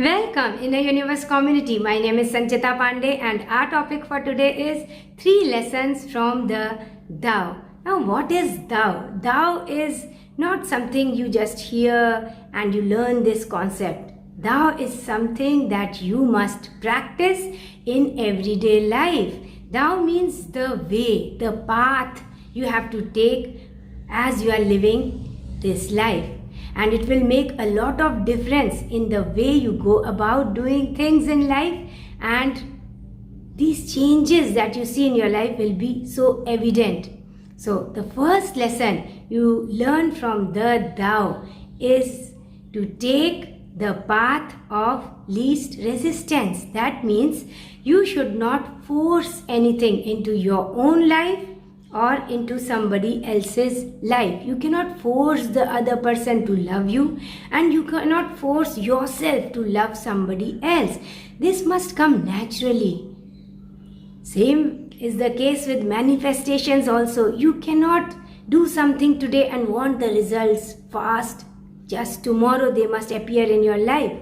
Welcome in the Universe community. My name is Sanchita Pandey and our topic for today is 3 lessons from the Tao. Now what is Tao? Tao is not something you just hear and you learn this concept. Tao is something that you must practice in everyday life. Tao means the way, the path you have to take as you are living this life. And it will make a lot of difference in the way you go about doing things in life, and these changes that you see in your life will be so evident. So the first lesson you learn from the Tao is to take the path of least resistance. That means you should not force anything into your own life or into somebody else's life. You cannot force the other person to love you, and you cannot force yourself to love somebody else. This must come naturally. Same is the case with manifestations also. You cannot do something today and want the results fast. Just tomorrow they must appear in your life.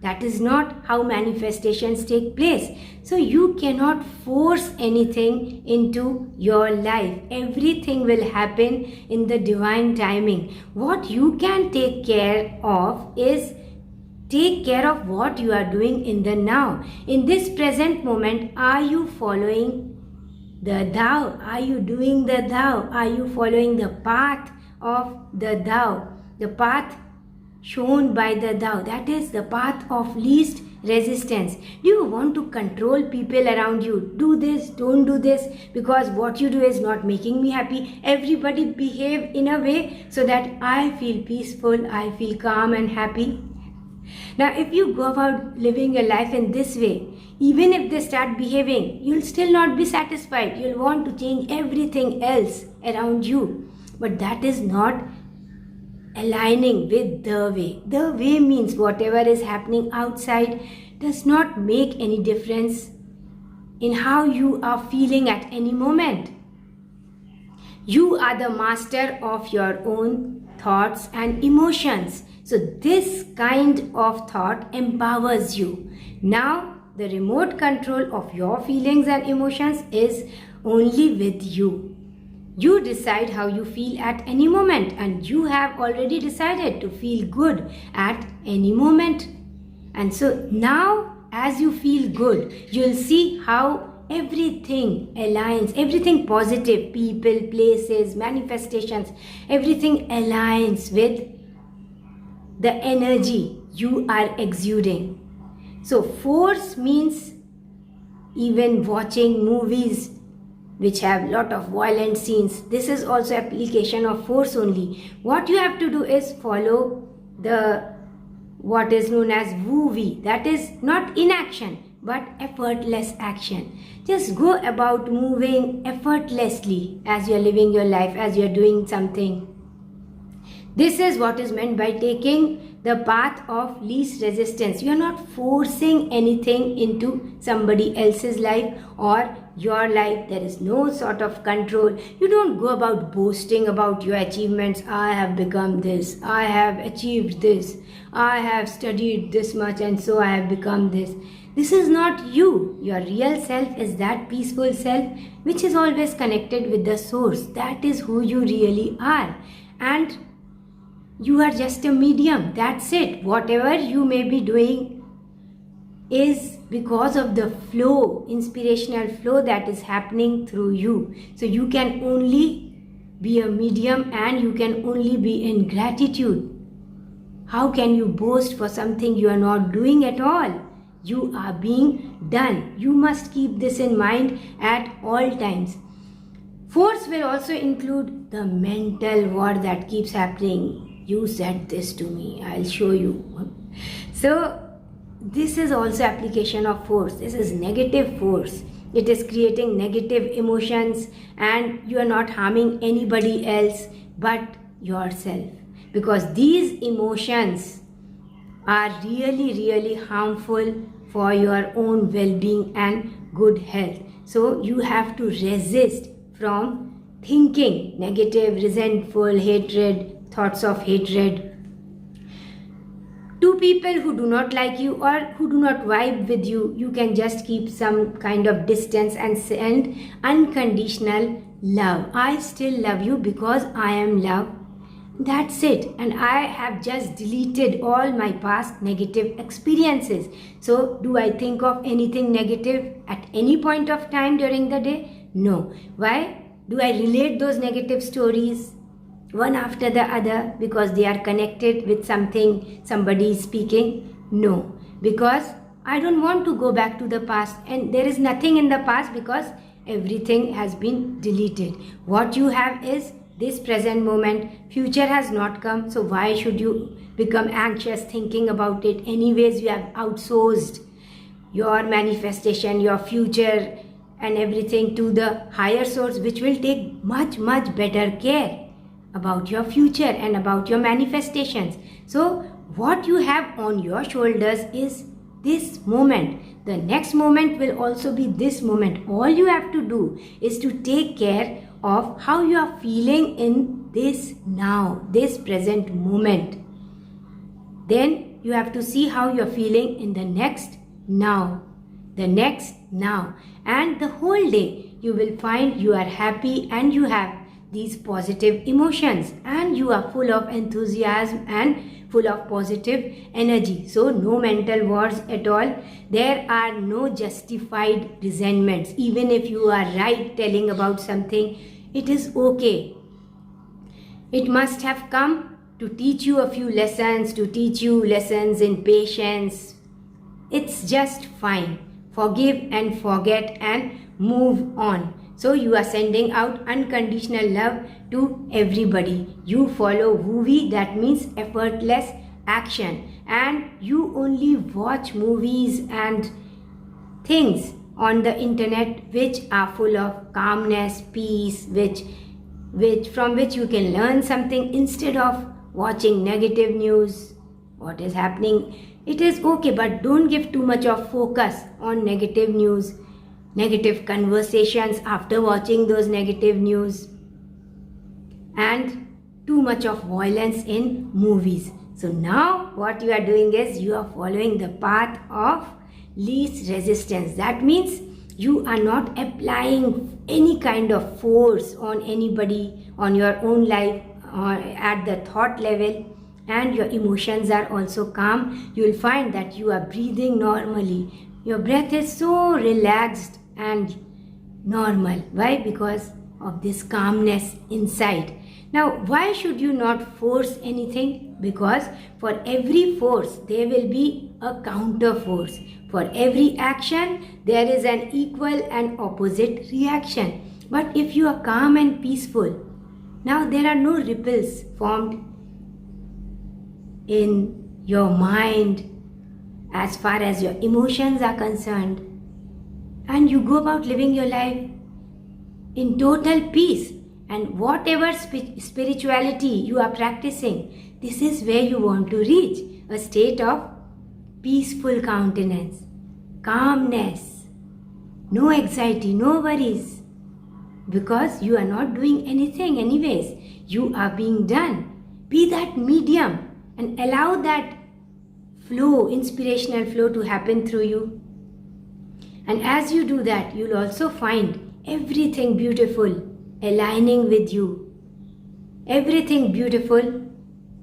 That is not how manifestations take place. So you cannot force anything into your life. Everything will happen in the divine timing. What you can take care of is take care of what you are doing in the now. In this present moment, are you following the Tao? Are you doing the Tao? Are you following the path of the Tao? The path shown by the Tao, that is the path of least resistance. Do you want to control people around you? Do this, don't do this, because what you do is not making me happy. Everybody behave in a way so that I feel peaceful, I feel calm and happy. Now if you go about living your life in this way, even if they start behaving, you'll still not be satisfied. You'll want to change everything else around you. But that is not aligning with the way. The way means whatever is happening outside does not make any difference in how you are feeling at any moment. You are the master of your own thoughts and emotions. So this kind of thought empowers you. Now the remote control of your feelings and emotions is only with you. You decide how you feel at any moment, and you have already decided to feel good at any moment. And so now as you feel good, you'll see how everything aligns, everything positive, people, places, manifestations, everything aligns with the energy you are exuding. So force means even watching movies which have lot of violent scenes. This is also application of force only. What you have to do is follow the what is known as Wu-Wei. That is not inaction but effortless action. Just go about moving effortlessly as you are living your life, as you are doing something. This is what is meant by taking the path of least resistance. You are not forcing anything into somebody else's life or your life. There is no sort of control. You don't go about boasting about your achievements. I have become this. I have achieved this. I have studied this much and so I have become this. This is not you. Your real self is that peaceful self which is always connected with the source. That is who you really are. And you are just a medium. That's it. Whatever you may be doing is because of the flow, inspirational flow that is happening through you. So you can only be a medium and you can only be in gratitude. How can you boast for something you are not doing at all? You are being done. You must keep this in mind at all times. Force will also include the mental war that keeps happening. You said this to me, I'll show you. So this is also application of force. This is negative force. It is creating negative emotions and you are not harming anybody else but yourself. Because these emotions are really harmful for your own well-being and good health. So you have to resist from thinking negative, resentful, hatred, thoughts of hatred. two people who do not like you or who do not vibe with you, you can just keep some kind of distance and send unconditional love. I still love you because I am love. That's it. And I have just deleted all my past negative experiences. So do I think of anything negative at any point of time during the day? No. Why? Do I relate those negative stories one after the other because they are connected with something somebody is speaking? No. Because I don't want to go back to the past, and there is nothing in the past because everything has been deleted. What you have is this present moment. Future has not come, so why should you become anxious thinking about it? Anyways, you have outsourced your manifestation, your future and everything to the higher source, which will take much better care about your future and about your manifestations. So what you have on your shoulders is this moment. The next moment will also be this moment. All you have to do is to take care of how you are feeling in this now, this present moment. Then you have to see how you are feeling in the next now, the next now, and the whole day you will find you are happy and you have these positive emotions and you are full of enthusiasm and full of positive energy. So no mental wars at all. There are no justified resentments. Even if you are right telling about something, it is okay. It must have come to teach you a few lessons, to teach you lessons in patience. It's just fine. Forgive and forget and move on. So you are sending out unconditional love to everybody. You follow WooWee, that means effortless action. And you only watch movies and things on the internet which are full of calmness, peace, from which you can learn something instead of watching negative news. What is happening? It is okay, but don't give too much of focus on negative news, negative conversations after watching those negative news, and too much of violence in movies. So now what you are doing is you are following the path of least resistance. That means you are not applying any kind of force on anybody, on your own life, or at the thought level, and your emotions are also calm. You will find that you are breathing normally. Your breath is so relaxed and normal. Why? Because of this calmness inside. Now, why should you not force anything? Because for every force, there will be a counter force. For every action, there is an equal and opposite reaction. But if you are calm and peaceful, now there are no ripples formed in your mind as far as your emotions are concerned, and you go about living your life in total peace. And whatever spirituality you are practicing, this is where you want to reach, a state of peaceful countenance, calmness, no anxiety, no worries, because you are not doing anything anyways. You are being done. Be that medium and allow that flow, inspirational flow, to happen through you. And as you do that, you'll also find everything beautiful aligning with you, everything beautiful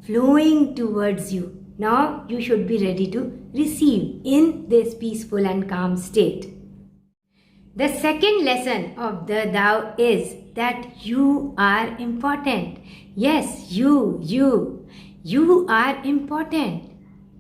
flowing towards you. Now you should be ready to receive in this peaceful and calm state. The second lesson of the Tao is that you are important. Yes, you are important.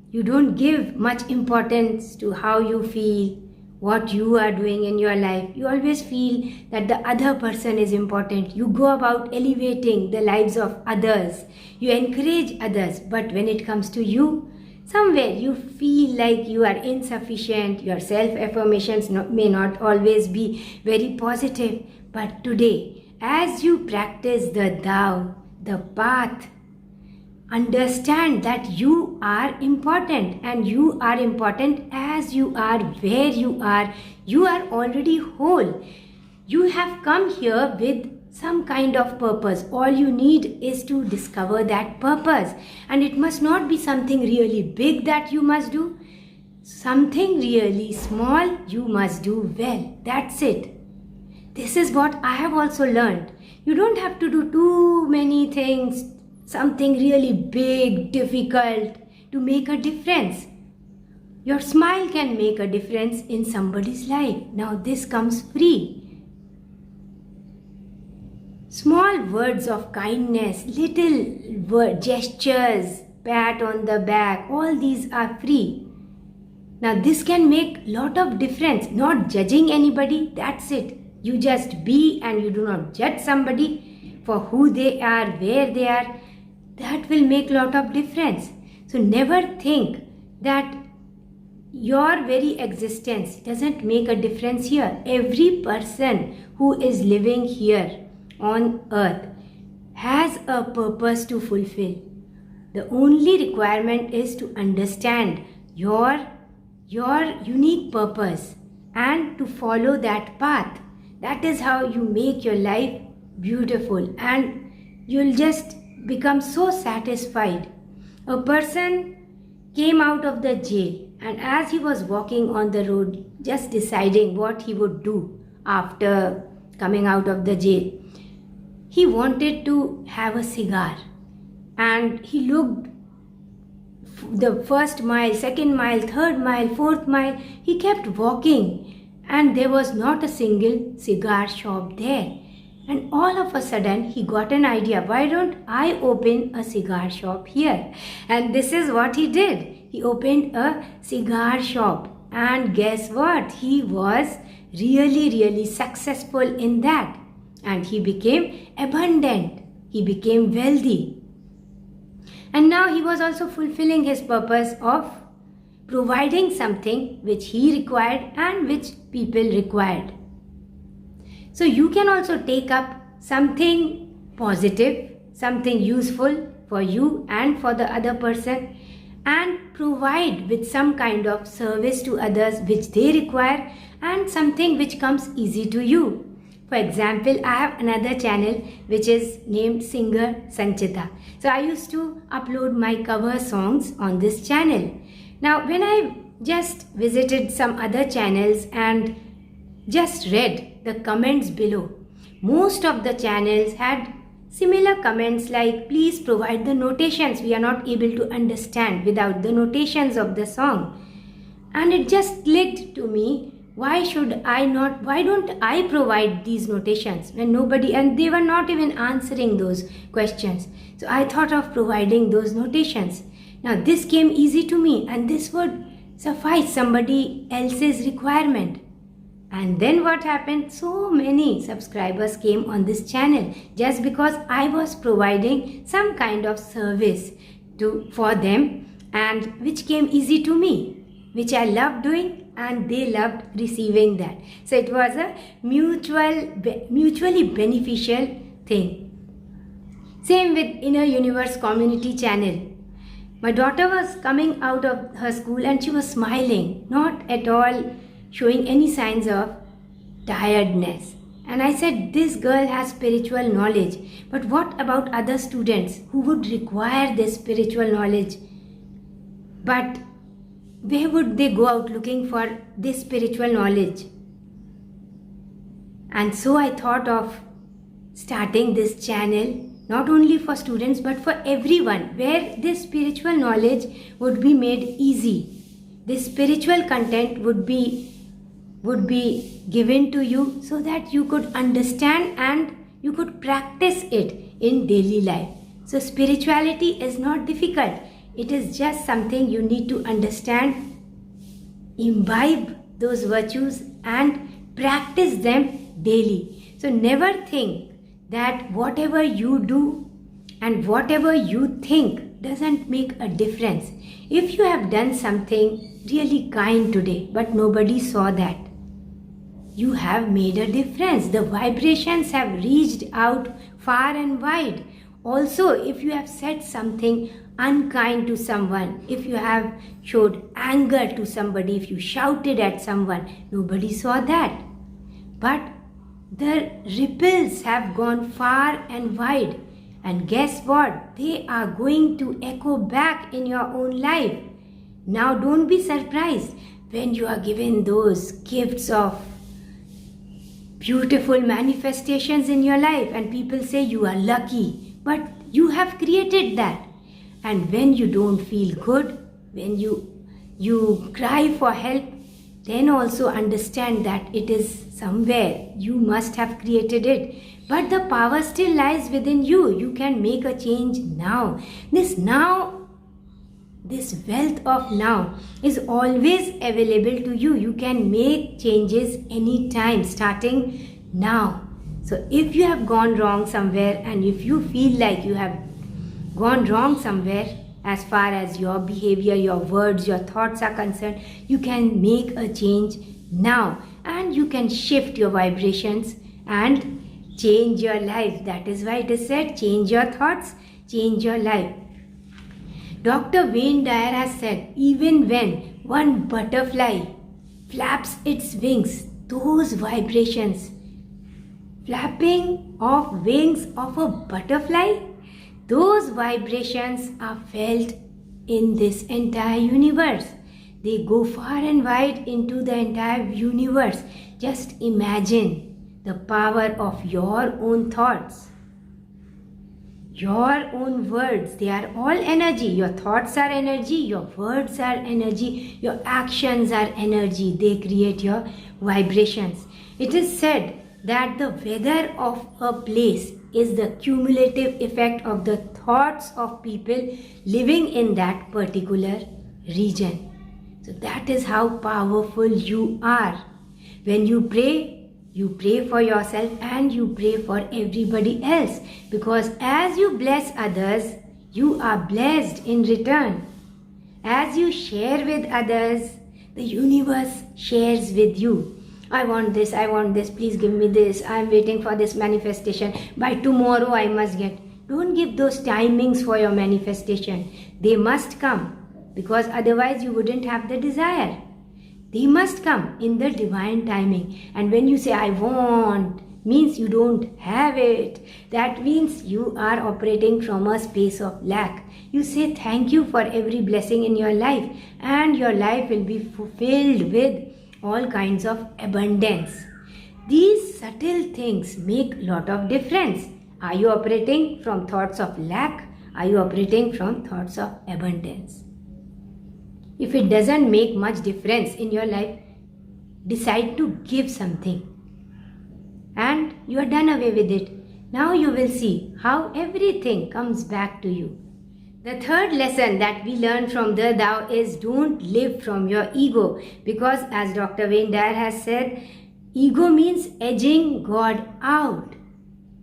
You don't give much importance to how you feel, what you are doing in your life. You always feel that the other person is important. You go about elevating the lives of others. You encourage others. But when it comes to you, somewhere you feel like you are insufficient. Your self-affirmations may not always be very positive. But today, as you practice the Tao, the path, understand that you are important, and you are important as you are, where you are. You are already whole. You have come here with some kind of purpose. All you need is to discover that purpose. And it must not be something really big that you must do. Something really small you must do well. That's it. This is what I have also learned. You don't have to do too many things, something really big, difficult to make a difference. Your smile can make a difference in somebody's life. Now this comes free. Small words of kindness, little gestures, pat on the back, all these are free. Now this can make lot of difference. Not judging anybody, that's it. You just be and you do not judge somebody for who they are, where they are. That will make lot of difference. So never think that your very existence doesn't make a difference here. Every person who is living here on earth has a purpose to fulfill. The only requirement is to understand your unique purpose and to follow that path. That is how you make your life beautiful and you'll just become so satisfied. A person came out of the jail, and as he was walking on the road, just deciding what he would do after coming out of the jail, he wanted to have a cigar. And he looked the first mile, second mile, third mile, fourth mile. He kept walking and there was not a single cigar shop there. And all of a sudden he got an idea, why don't I open a cigar shop here? And this is what he did. He opened a cigar shop, and guess what? He was really successful in that, and he became abundant. He became wealthy. And now he was also fulfilling his purpose of providing something which he required and which people required. So you can also take up something positive, something useful for you and for the other person, and provide with some kind of service to others which they require and something which comes easy to you. For example, I have another channel which is named Singer Sanchita. So I used to upload my cover songs on this channel. Now when I just visited some other channels and just read the comments below, most of the channels had similar comments like, please provide the notations, we are not able to understand without the notations of the song. And it just clicked to me, why don't I provide these notations when nobody, and they were not even answering those questions. So I thought of providing those notations. Now this came easy to me, and this would suffice somebody else's requirement. And then what happened? So many subscribers came on this channel just because I was providing some kind of service for them, and which came easy to me, which I loved doing and they loved receiving that. So it was a mutually beneficial thing. Same with Inner Universe Community channel. My daughter was coming out of her school and she was smiling, not at all showing any signs of tiredness. And I said, this girl has spiritual knowledge, but what about other students who would require this spiritual knowledge? But where would they go out looking for this spiritual knowledge? And so I thought of starting this channel not only for students but for everyone, where this spiritual knowledge would be made easy. This spiritual content would be given to you so that you could understand and you could practice it in daily life. So spirituality is not difficult. It is just something you need to understand, imbibe those virtues and practice them daily. So never think that whatever you do and whatever you think doesn't make a difference. If you have done something really kind today but nobody saw that, you have made a difference. The vibrations have reached out far and wide. Also, if you have said something unkind to someone, if you have showed anger to somebody, if you shouted at someone, nobody saw that. But the ripples have gone far and wide. And guess what? They are going to echo back in your own life. Now don't be surprised when you are given those gifts of beautiful manifestations in your life and people say you are lucky, but you have created that. And when you don't feel good, when you cry for help, then also understand that it is somewhere you must have created it. But the power still lies within you. You can make a change now. This wealth of now is always available to you. You can make changes anytime, starting now. So if you have gone wrong somewhere, and if you feel like you have gone wrong somewhere as far as your behavior, your words, your thoughts are concerned, you can make a change now, and you can shift your vibrations and change your life. That is why it is said, change your thoughts, change your life. Dr. Wayne Dyer has said, even when one butterfly flaps its wings, those vibrations, flapping of wings of a butterfly, those vibrations are felt in this entire universe. They go far and wide into the entire universe. Just imagine the power of your own thoughts. Your own words, they are all energy. Your thoughts are energy, your words are energy, your actions are energy. They create your vibrations. It is said that the weather of a place is the cumulative effect of the thoughts of people living in that particular region. So that is how powerful you are. When you pray for yourself and you pray for everybody else, because as you bless others, you are blessed in return. As you share with others, the universe shares with you. I want this, please give me this, I am waiting for this manifestation, by tomorrow I must get. Don't give those timings for your manifestation. They must come, because otherwise you wouldn't have the desire. They must come in the divine timing. And when you say I want, means you don't have it. That means you are operating from a space of lack. You say thank you for every blessing in your life, and your life will be fulfilled with all kinds of abundance. These subtle things make a lot of difference. Are you operating from thoughts of lack? Are you operating from thoughts of abundance? If it doesn't make much difference in your life, decide to give something. And you are done away with it. Now you will see how everything comes back to you. The third lesson that we learn from the Tao is don't live from your ego. Because as Dr. Wayne Dyer has said, ego means edging God out.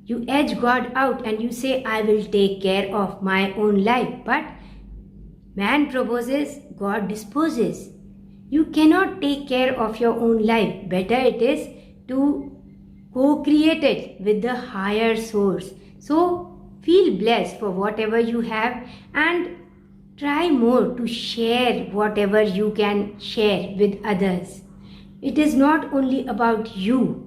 You edge God out and you say, I will take care of my own life. But man proposes, God disposes. You cannot take care of your own life. Better it is to co-create it with the higher source. So feel blessed for whatever you have and try more to share whatever you can share with others. It is not only about you.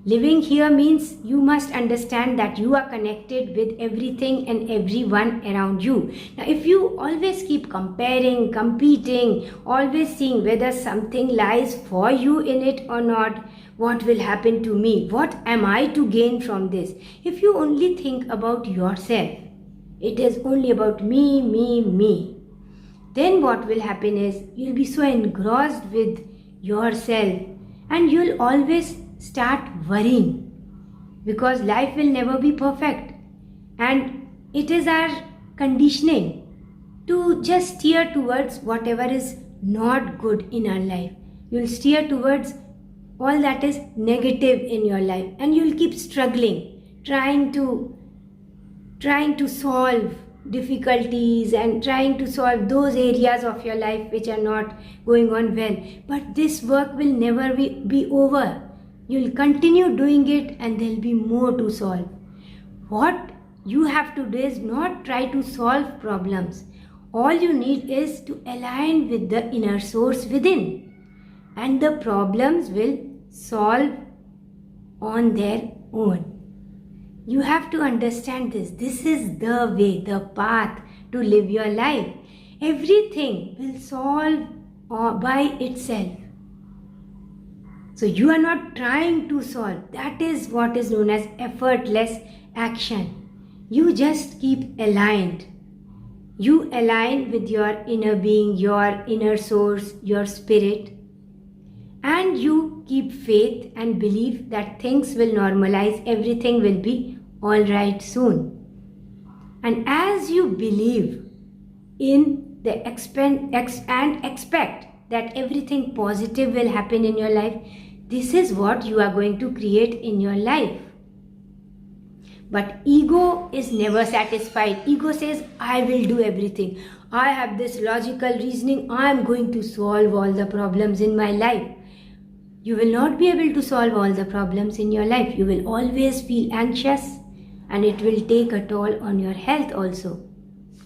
Living here means you must understand that you are connected with everything and everyone around you. Now, if you always keep comparing, competing, always seeing whether something lies for you in it or not, what will happen to me? What am I to gain from this? If you only think about yourself, it is only about me, then what will happen is you'll be so engrossed with yourself and you'll always start worrying, because life will never be perfect, and it is our conditioning to just steer towards whatever is not good in our life. You'll steer towards all that is negative in your life, and you'll keep struggling, trying to solve difficulties and trying to solve those areas of your life which are not going on well. But this work will never be over. You'll continue doing it and there'll be more to solve. What you have to do is not try to solve problems. All you need is to align with the inner source within, and the problems will solve on their own. You have to understand this. This is the way, the path to live your life. Everything will solve by itself. So you are not trying to solve. That is what is known as effortless action. You just keep aligned. You align with your inner being, your inner source, your spirit. And you keep faith and believe that things will normalize, everything will be all right soon. And as you believe in the and expect that everything positive will happen in your life, this is what you are going to create in your life. But ego is never satisfied. Ego says, I will do everything. I have this logical reasoning. I am going to solve all the problems in my life. You will not be able to solve all the problems in your life. You will always feel anxious, and it will take a toll on your health also.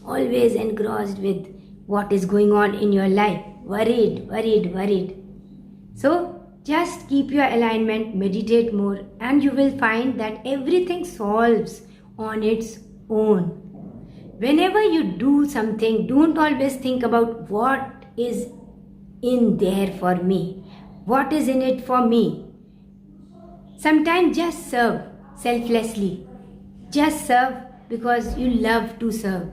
Always engrossed with what is going on in your life. Worried. So just keep your alignment, meditate more, and you will find that everything solves on its own. Whenever you do something, don't always think about what is in there for me. What is in it for me? Sometimes just serve selflessly. Just serve because you love to serve.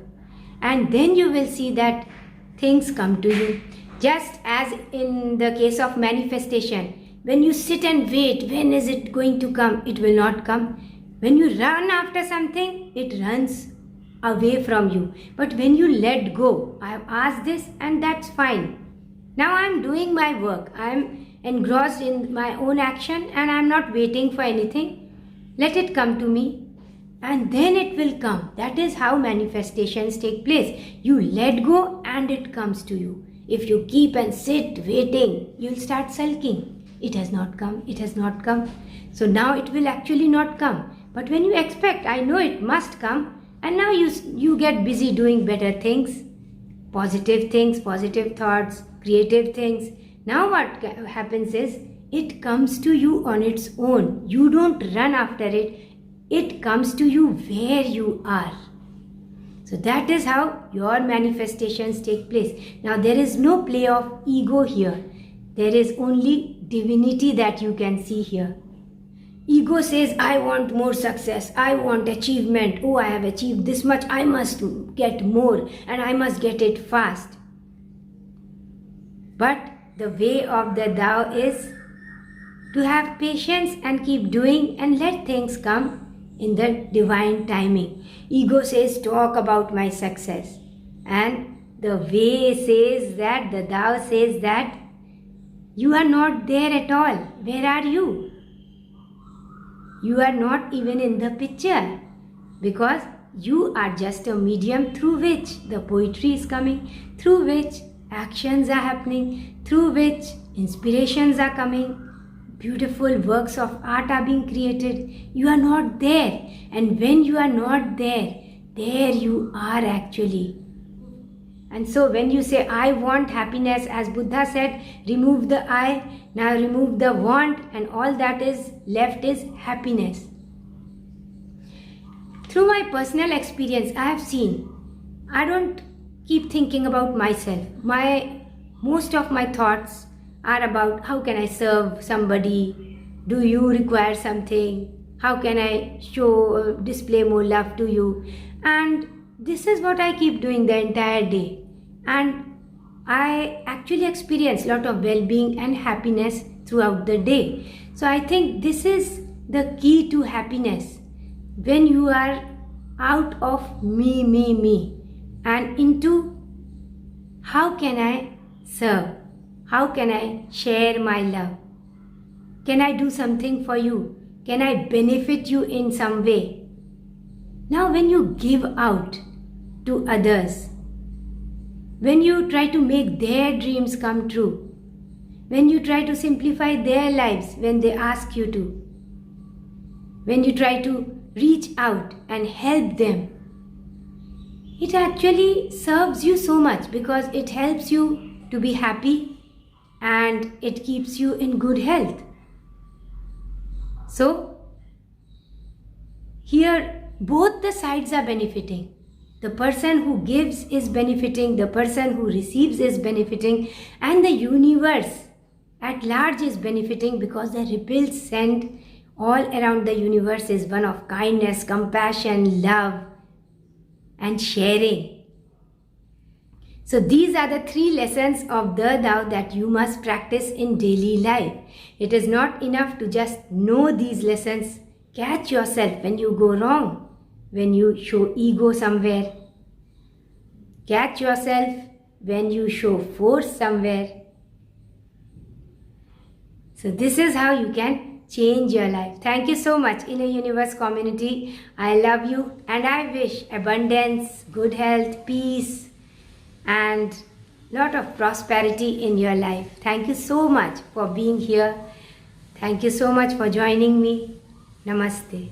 And then you will see that things come to you. Just as in the case of manifestation, when you sit and wait, when is it going to come? It will not come. When you run after something, it runs away from you. But when you let go, I have asked this and that's fine. Now I am doing my work. I am engrossed in my own action and I am not waiting for anything. Let it come to me. And then it will come. That is how manifestations take place. You let go and it comes to you. If you keep and sit waiting, you'll start sulking. It has not come. So now it will actually not come. But when you expect, I know it must come, and now you get busy doing better things, positive thoughts, creative things. Now what happens is, it comes to you on its own. You don't run after it. It comes to you where you are. So that is how your manifestations take place. Now there is no play of ego here. There is only divinity that you can see here. Ego says, I want more success. I want achievement. Oh, I have achieved this much. I must get more and I must get it fast. But the way of the Tao is to have patience and keep doing and let things come in the divine timing. Ego says, talk about my success. And the way says that, the Tao says that, you are not there at all. Where are you? You are not even in the picture, because you are just a medium through which the poetry is coming, through which actions are happening, through which inspirations are coming. Beautiful works of art are being created. You are not there. And when you are not there, there you are actually. And so when you say, I want happiness, as Buddha said, remove the I, now remove the want, and all that is left is happiness. Through my personal experience, I have seen, I don't keep thinking about myself. Most of my thoughts are about how can I serve somebody? Do you require something? How can I display more love to you? And this is what I keep doing the entire day. And I actually experience a lot of well-being and happiness throughout the day. So I think this is the key to happiness. When you are out of me, and into how can I serve? How can I share my love? Can I do something for you? Can I benefit you in some way? Now when you give out to others, when you try to make their dreams come true, when you try to simplify their lives when they ask you to, when you try to reach out and help them, it actually serves you so much, because it helps you to be happy and it keeps you in good health. So here both the sides are benefiting. The person who gives is benefiting, the person who receives is benefiting, and the universe at large is benefiting, because the ripples sent all around the universe is one of kindness, compassion, love, and sharing. So these are the 3 lessons of the Tao that you must practice in daily life. It is not enough to just know these lessons. Catch yourself when you go wrong, when you show ego somewhere. Catch yourself when you show force somewhere. So this is how you can change your life. Thank you so much, Inner Universe community. I love you and I wish abundance, good health, peace, and lot of prosperity in your life. Thank you so much for being here. Thank you so much for joining me. Namaste.